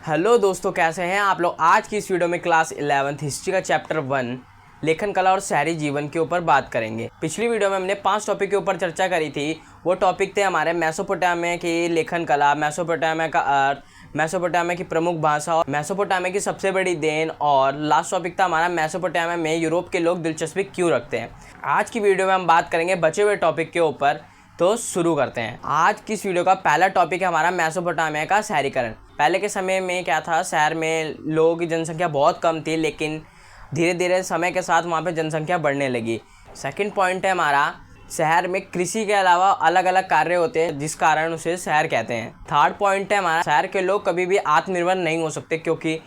Hello दोस्तों, कैसे हैं आप लोग। आज की इस वीडियो में क्लास 11th हिस्ट्री का चैप्टर 1 लेखन कला और शहरी जीवन के ऊपर बात करेंगे। पिछली वीडियो में हमने 5 टॉपिक के ऊपर चर्चा करी थी। वो टॉपिक थे हमारे मेसोपोटामिया की लेखन कला, मेसोपोटामिया का अर्थ, मेसोपोटामिया की प्रमुख भाषा और मेसोपोटामिया की सबसे बड़ी देन, और लास्ट टॉपिक था हमारा मेसोपोटामिया में यूरोप के लोग दिलचस्पी क्यों रखते हैं। आज की वीडियो में हम बात करेंगे बचे हुए टॉपिक के ऊपर। तो शुरू करते हैं। आज की इस वीडियो का पहला टॉपिक है हमारा मेसोपोटामिया का शहरीकरण। पहले के समय में क्या था, शहर में लोगों की जनसंख्या बहुत कम थी, लेकिन धीरे धीरे समय के साथ वहाँ पे जनसंख्या बढ़ने लगी। सेकंड पॉइंट है हमारा, शहर में कृषि के अलावा अलग अलग कार्य होते हैं जिस कारण उसे शहर कहते हैं। थर्ड पॉइंट है हमारा, शहर के लोग कभी भी आत्मनिर्भर नहीं हो सकते, क्योंकि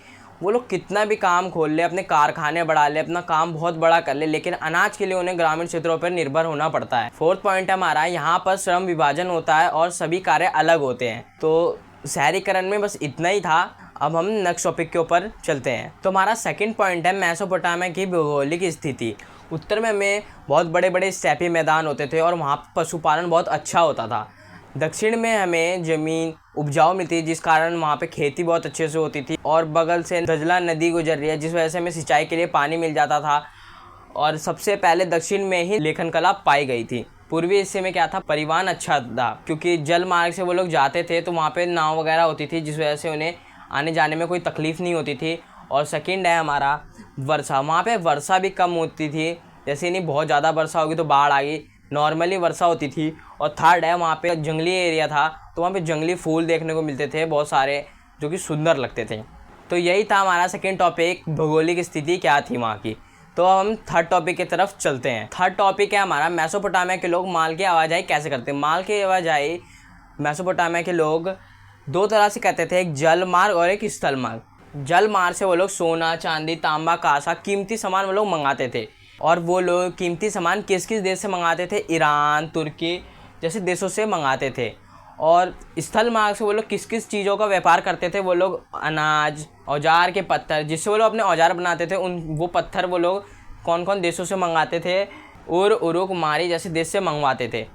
वो लोग कितना भी काम खोल ले, अपने कारखाने बढ़ा ले, अपना काम बहुत बड़ा कर ले, लेकिन अनाज के लिए उन्हें ग्रामीण क्षेत्रों पर निर्भर होना पड़ता है। फोर्थ पॉइंट है हमारा, यहाँ पर श्रम विभाजन होता है और सभी कार्य अलग होते हैं। तो शहरीकरण में बस इतना ही था। अब हम नेक्स्ट टॉपिक के ऊपर चलते हैं। तो हमारा सेकंड पॉइंट है मेसोपोटामिया की भौगोलिक स्थिति। उत्तर में हमें बहुत बड़े बड़े स्टेपी मैदान होते थे और वहाँ पशुपालन बहुत अच्छा होता था। दक्षिण में हमें ज़मीन उपजाऊ मिलती, जिस कारण वहाँ पे खेती बहुत अच्छे से होती थी, और बगल से दजला नदी गुजर रही है, जिस वजह से हमें सिंचाई के लिए पानी मिल जाता था। और सबसे पहले दक्षिण में ही लेखन कला पाई गई थी। पूर्वी हिस्से में क्या था, परिवहन अच्छा था, क्योंकि जल मार्ग से वो लोग जाते थे, तो वहाँ पे नाव वगैरह होती थी, जिस वजह से उन्हें आने जाने में कोई तकलीफ़ नहीं होती थी। और सेकंड है हमारा वर्षा। वहाँ पे वर्षा भी कम होती थी, जैसे नहीं बहुत ज़्यादा वर्षा होगी तो बाढ़ आ गई, नॉर्मली वर्षा होती थी। और थर्ड है, वहाँ पे जंगली एरिया था, तो वहाँ पे जंगली फूल देखने को मिलते थे बहुत सारे, जो कि सुंदर लगते थे। तो यही था हमारा सेकंड टॉपिक, भौगोलिक स्थिति क्या थी वहाँ की। तो हम थर्ड टॉपिक की तरफ चलते हैं। थर्ड टॉपिक है हमारा, मेसोपोटामिया के लोग माल की आवाजाही कैसे करते हैं। माल की आवाजाही मेसोपोटामिया के लोग दो तरह से करते थे, एक जल मार्ग और एक स्थल मार्ग। जल मार्ग से वो लोग सोना, चांदी, तांबा, कांसा, कीमती सामान वो लोग मंगाते थे। और वो लोग कीमती सामान किस किस देश से मंगाते थे, ईरान, तुर्की जैसे देशों से मंगाते थे। और स्थल मार्ग से वो लोग किस किस चीज़ों का व्यापार करते थे, वो लोग अनाज, औजार के पत्थर, जिससे वो लोग अपने औजार बनाते थे, वो पत्थर वो लोग कौन कौन देशों से मंगाते थे, उरुक, मारी जैसे देश से मंगवाते थे।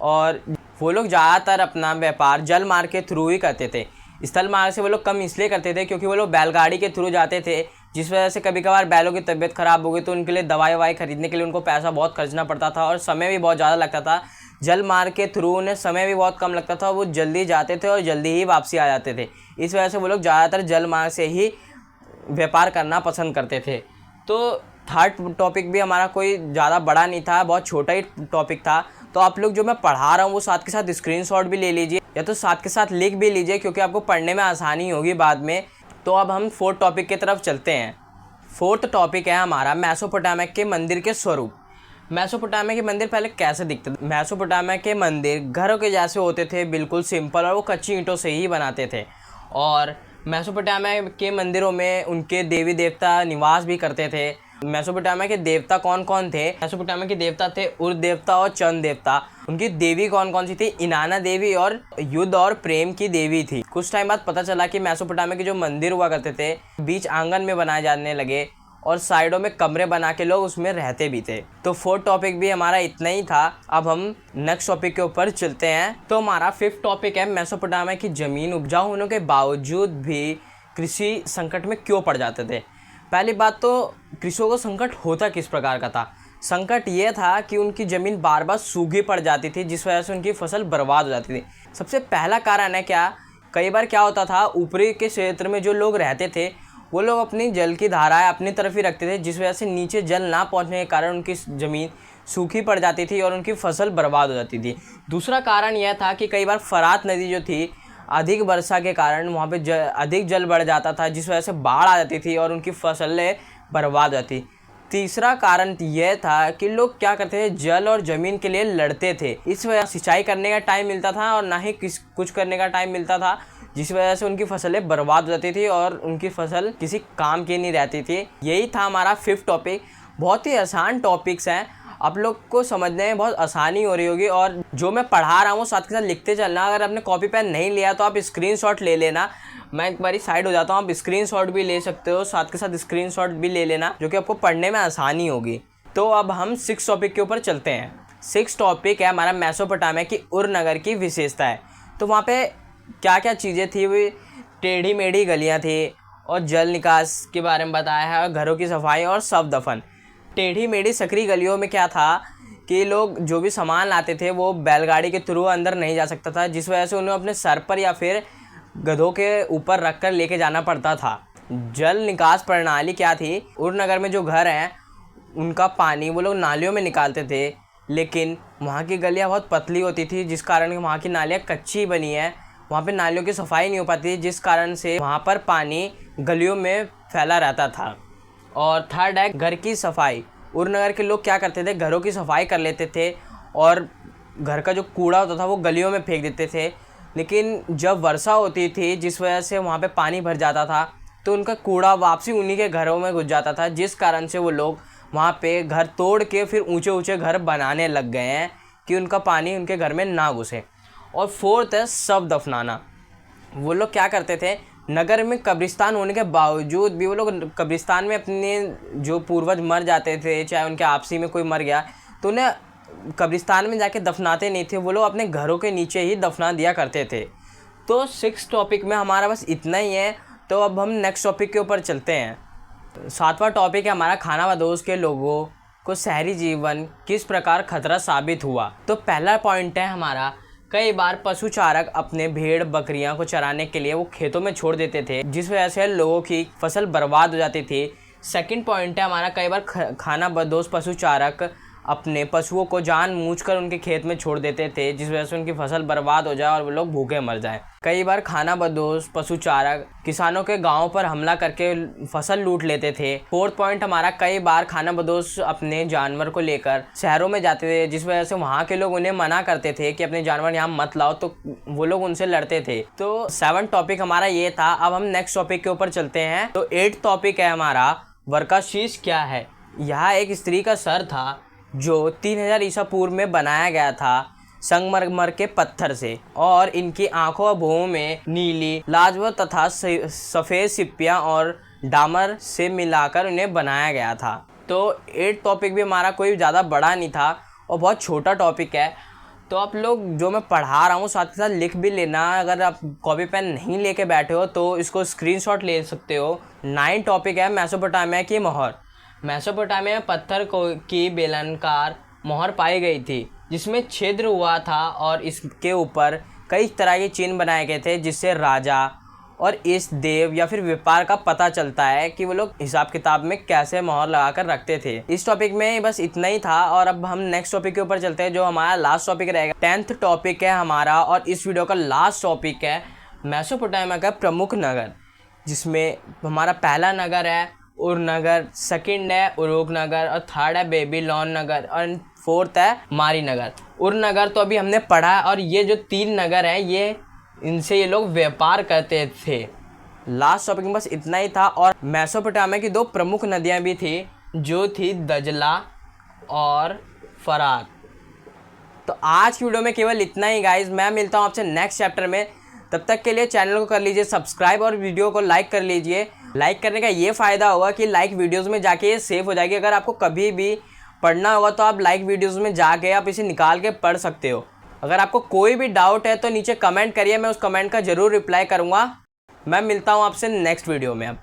और वो लोग ज़्यादातर अपना व्यापार जल मार्ग के थ्रू ही करते थे। स्थल मार्ग से वो लोग कम इसलिए करते थे क्योंकि वो लोग बैलगाड़ी के थ्रू जाते थे, जिस वजह से कभी कभार बैलों की तबीयत ख़राब हो गई तो उनके लिए दवाई ववाई खरीदने के लिए उनको पैसा बहुत खर्चना पड़ता था और समय भी बहुत ज़्यादा लगता था। जल मार्ग के थ्रू उन्हें समय भी बहुत कम लगता था, वो जल्दी जाते थे और जल्दी ही वापसी आ जाते थे। इस वजह से वो लोग ज़्यादातर जल मार्ग से ही व्यापार करना पसंद करते थे। तो थर्ड टॉपिक भी हमारा कोई ज़्यादा बड़ा नहीं था, बहुत छोटा ही टॉपिक था। तो आप लोग जो मैं पढ़ा रहा हूँ वो साथ के साथ स्क्रीनशॉट भी ले लीजिए, या तो साथ के साथ लिख भी लीजिए, क्योंकि आपको पढ़ने में आसानी होगी बाद में। तो अब हम फोर्थ टॉपिक की तरफ चलते हैं। फोर्थ टॉपिक है हमारा मेसोपोटामिया के मंदिर के स्वरूप। मेसोपोटामिया के मंदिर पहले कैसे दिखते थे। मेसोपोटामिया के मंदिर घरों के जैसे होते थे, बिल्कुल सिंपल, और वो कच्ची ईंटों से ही बनाते थे। और मेसोपोटामिया के मंदिरों में उनके देवी देवता निवास भी करते थे। मेसोपोटामिया के देवता कौन कौन थे, मेसोपोटामिया के देवता थे उर देवता और चंद देवता। उनकी देवी कौन कौन सी थी, इनाना देवी और युद्ध और प्रेम की देवी थी। कुछ टाइम बाद पता चला कि मेसोपोटामिया के जो मंदिर हुआ करते थे बीच आंगन में बनाए जाने लगे, और साइडों में कमरे बना के लोग उसमें रहते भी थे। तो फोर्थ टॉपिक भी हमारा इतना ही था। अब हम नेक्स्ट टॉपिक के ऊपर चलते हैं। तो हमारा फिफ्थ टॉपिक है, मेसोपोटामिया की ज़मीन उपजाऊ होने के बावजूद भी कृषि संकट में क्यों पड़ जाते थे। पहली बात तो कृषकों को संकट होता किस प्रकार का था। संकट ये था कि उनकी ज़मीन बार बार सूखी पड़ जाती थी, जिस वजह से उनकी फसल बर्बाद हो जाती थी। सबसे पहला कारण है क्या, कई बार क्या होता था, ऊपरी के क्षेत्र में जो लोग रहते थे वो लोग अपनी जल की धाराएं अपनी तरफ ही रखते थे, जिस वजह से नीचे जल ना पहुंचने के कारण उनकी ज़मीन सूखी पड़ जाती थी और उनकी फसल बर्बाद हो जाती थी। दूसरा कारण यह था कि कई बार फरात नदी जो थी, अधिक वर्षा के कारण वहाँ पे अधिक जल बढ़ जाता था, जिस वजह से बाढ़ आ जाती थी और उनकी फसलें बर्बाद हो जाती। तीसरा कारण यह था कि लोग क्या करते थे, जल और ज़मीन के लिए लड़ते थे। इस वजह सिंचाई करने का टाइम मिलता था और ना ही कुछ करने का टाइम मिलता था, जिस वजह से उनकी फसलें बर्बाद हो जाती थी और उनकी फसल किसी काम की नहीं रहती थी। यही था हमारा फिफ्थ टॉपिक। बहुत ही आसान टॉपिक्स हैं, आप लोग को समझने में बहुत आसानी हो रही होगी, और जो मैं पढ़ा रहा हूँ साथ के साथ लिखते चलना। अगर आपने कॉपी पेन नहीं लिया तो आप स्क्रीनशॉट ले लेना। मैं एक बारी साइड हो जाता हूँ, आप स्क्रीनशॉट भी ले सकते हो, साथ के साथ स्क्रीनशॉट भी ले लेना, जो कि आपको पढ़ने में आसानी होगी। तो अब हम सिक्स टॉपिक के ऊपर चलते हैं। सिक्स टॉपिक है हमारा मेसोपोटामिया की उर नगर की विशेषता है। तो वहाँ पे क्या क्या चीज़ें थी, टेढ़ी मेढ़ी गलियाँ थी और जल निकास के बारे में बताया है और घरों की सफाई और शव दफन। टेढ़ी मेढ़ी सकरी गलियों में क्या था कि लोग जो भी सामान लाते थे वो बैलगाड़ी के थ्रू अंदर नहीं जा सकता था, जिस वजह से उन्हें अपने सर पर या फिर गधों के ऊपर रख कर लेके जाना पड़ता था। जल निकास प्रणाली क्या थी, उरनगर में जो घर हैं उनका पानी वो लोग नालियों में निकालते थे, लेकिन वहाँ की गलियाँ बहुत पतली होती थी जिस कारण वहाँ की नालियाँ कच्ची बनी है, वहाँ पे नालियों की सफाई नहीं हो पाती जिस कारण से वहाँ पर पानी गलियों में फैला रहता था। और थर्ड है घर की सफाई। उरनगर के लोग क्या करते थे, घरों की सफाई कर लेते थे और घर का जो कूड़ा होता था वो गलियों में फेंक देते थे, लेकिन जब वर्षा होती थी जिस वजह से वहाँ पे पानी भर जाता था तो उनका कूड़ा वापसी उन्हीं के घरों में घुस जाता था, जिस कारण से वो लोग वहाँ पे घर तोड़ के फिर ऊंचे ऊंचे घर बनाने लग गए हैं कि उनका पानी उनके घर में ना घुसे। और फोर्थ है शव दफनाना। वो लोग क्या करते थे, नगर में कब्रिस्तान होने के बावजूद भी वो लोग कब्रिस्तान में अपने जो पूर्वज मर जाते थे, चाहे उनके आपसी में कोई मर गया तो उन्हें कब्रिस्तान में जाके दफनाते नहीं थे, वो लोग अपने घरों के नीचे ही दफना दिया करते थे। तो 6 टॉपिक में हमारा बस इतना ही है। तो अब हम नेक्स्ट टॉपिक के ऊपर चलते हैं। 7वां टॉपिक है हमारा खाना बदोश के लोगों को शहरी जीवन किस प्रकार खतरा साबित हुआ। तो पहला पॉइंट है हमारा, कई बार पशु चारक अपने भेड़ बकरियां को चराने के लिए वो खेतों में छोड़ देते थे जिस वजह से लोगों की फसल बर्बाद हो जाती थी। सेकंड पॉइंट है हमारा, कई बार खाना बदोश पशु चारक अपने पशुओं को जानबूझकर उनके खेत में छोड़ देते थे जिस वजह से उनकी फसल बर्बाद हो जाए और वो लोग भूखे मर जाएं। कई बार खाना बदोश पशु चारक किसानों के गांवों पर हमला करके फसल लूट लेते थे। फोर्थ पॉइंट हमारा, कई बार खाना बदोश अपने जानवर को लेकर शहरों में जाते थे जिस वजह से वहाँ के लोग उन्हें मना करते थे कि अपने जानवर यहाँ मत लाओ, तो वो लोग उनसे लड़ते थे। तो 7 टॉपिक हमारा ये था। अब हम नेक्स्ट टॉपिक के ऊपर चलते हैं। तो 8 टॉपिक है हमारा, वर्काशीष क्या है। यह एक स्त्री का सर था जो 3000 ईसा पूर्व में बनाया गया था संगमरमर के पत्थर से, और इनकी आंखों और भुवों में नीली, लाजवत तथा सफ़ेद सिप्पियाँ और डामर से मिलाकर उन्हें बनाया गया था। तो 8 टॉपिक भी हमारा कोई ज़्यादा बड़ा नहीं था और बहुत छोटा टॉपिक है। तो आप लोग जो मैं पढ़ा रहा हूँ साथ के साथ लिख भी लेना। अगर आप कॉपी पेन नहीं लेके बैठे हो तो इसको स्क्रीनशॉट ले सकते हो। 9 टॉपिक है मेसोपोटामिया की मोहर। मेसोपोटामिया में पत्थर की बेलनाकार मोहर पाई गई थी जिसमें छिद्र हुआ था और इसके ऊपर कई तरह के चिन्ह बनाए गए थे जिससे राजा और इस देव या फिर व्यापार का पता चलता है कि वो लोग हिसाब किताब में कैसे मोहर लगाकर रखते थे। इस टॉपिक में बस इतना ही था और अब हम नेक्स्ट टॉपिक के ऊपर चलते हैं जो हमारा लास्ट टॉपिक रहेगा। 10th टॉपिक है हमारा और इस वीडियो का लास्ट टॉपिक है मेसोपोटामिया का प्रमुख नगर, जिसमें हमारा पहला नगर है उरनगर, सेकंड है उरुक नगर और थर्ड है बेबीलोन नगर और फोर्थ है मारी नगर। उरनगर तो अभी हमने पढ़ा और ये जो 3 नगर हैं इनसे ये लोग व्यापार करते थे। लास्ट टॉपिक में बस इतना ही था। और मेसोपोटामिया की 2 प्रमुख नदियां भी थी जो थी दजला और फरात। तो आज की वीडियो में केवल इतना ही गाइज। मैं मिलता हूँ आपसे नेक्स्ट चैप्टर में। तब तक के लिए चैनल को कर लीजिए सब्सक्राइब और वीडियो को लाइक कर लीजिए। लाइक करने का ये फ़ायदा होगा कि लाइक वीडियोस में जाके ये सेव हो जाएगी। अगर आपको कभी भी पढ़ना होगा तो आप लाइक वीडियोस में जाके आप इसे निकाल के पढ़ सकते हो। अगर आपको कोई भी डाउट है तो नीचे कमेंट करिए, मैं उस कमेंट का ज़रूर रिप्लाई करूँगा। मैं मिलता हूँ आपसे नेक्स्ट वीडियो में। अब